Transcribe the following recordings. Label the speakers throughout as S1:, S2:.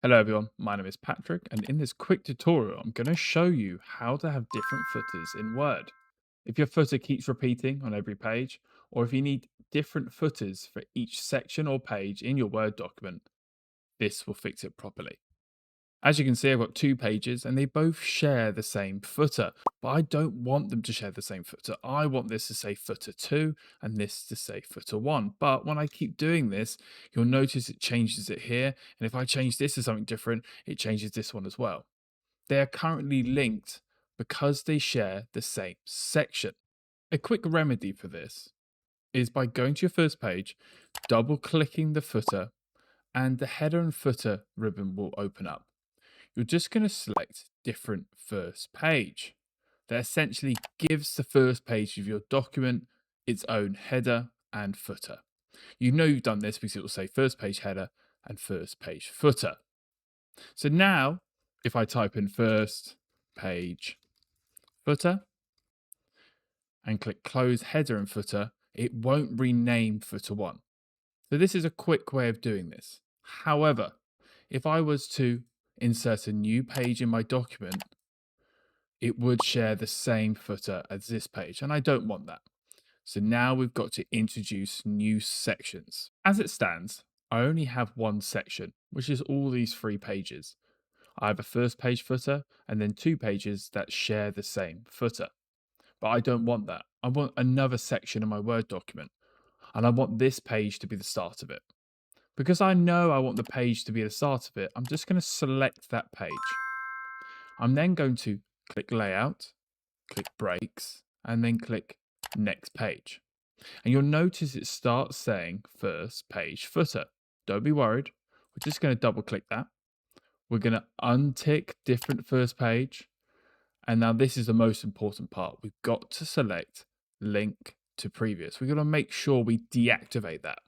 S1: Hello everyone, my name is Patrick, and in this quick tutorial I'm going to show you how to have different footers in Word. If your footer keeps repeating on every page, or if you need different footers for each section or page in your Word document, this will fix it properly. As you can see, I've got two pages and they both share the same footer, but I don't want them to share the same footer. I want this to say footer 2 and this to say footer 1. But when I keep doing this, you'll notice it changes it here. And if I change this to something different, it changes this one as well. They are currently linked because they share the same section. A quick remedy for this is by going to your first page, double clicking the footer, and the header and footer ribbon will open up. You're just going to select different first page. That essentially gives the first page of your document its own header and footer. You know you've done this because it will say first page header and first page footer. So now, if I type in first page footer and click close header and footer, it won't rename footer 1. So this is a quick way of doing this. However, if I was to insert a new page in my document, it would share the same footer as this page, and I don't want that. So now we've got to introduce new sections. As it stands, I only have one section, which is all these 3 pages. I have a first page footer and then 2 pages that share the same footer. But I don't want that. I want another section in my Word document, and I want this page to be the start of it. Because I know I want the page to be the start of it, I'm just going to select that page. I'm then going to click Layout, click Breaks, and then click Next Page. And you'll notice it starts saying First Page Footer. Don't be worried. We're just going to double click that. We're going to untick Different First Page. And now this is the most important part. We've got to select Link to Previous. We've got to make sure we deactivate that.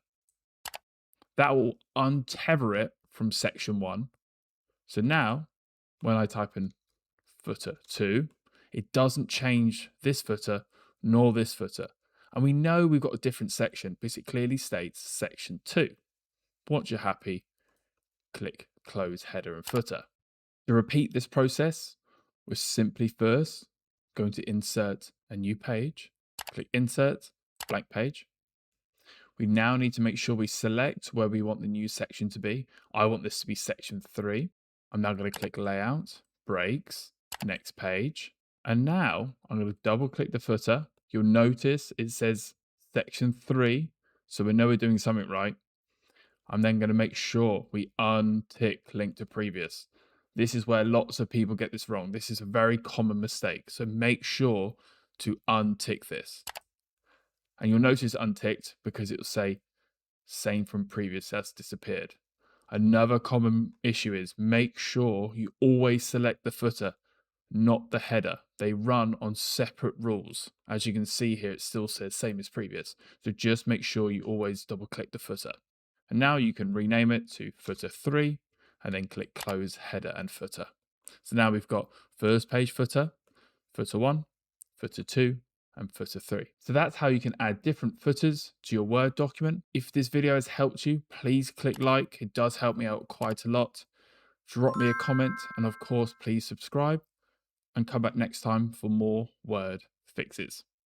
S1: That will untether it from section 1. So now, when I type in footer 2, it doesn't change this footer nor this footer. And we know we've got a different section because it clearly states section 2. Once you're happy, click close header and footer. To repeat this process, we're simply first going to insert a new page, click insert, blank page. We now need to make sure we select where we want the new section to be. I want this to be section 3. I'm now going to click layout, breaks, next page. And now I'm going to double click the footer. You'll notice it says section 3. So we know we're doing something right. I'm then going to make sure we untick link to previous. This is where lots of people get this wrong. This is a very common mistake. So make sure to untick this. And you'll notice unticked because it will say same from previous has disappeared. Another common issue is make sure you always select the footer, not the header. They run on separate rules. As you can see here, it still says same as previous. So just make sure you always double click the footer. And now you can rename it to footer 3 and then click close header and footer. So now we've got first page footer, footer 1, footer 2, and footer 3. So that's how you can add different footers to your Word document. If this video has helped you, please click like. It does help me out quite a lot. Drop me a comment, and of course, please subscribe and come back next time for more Word fixes.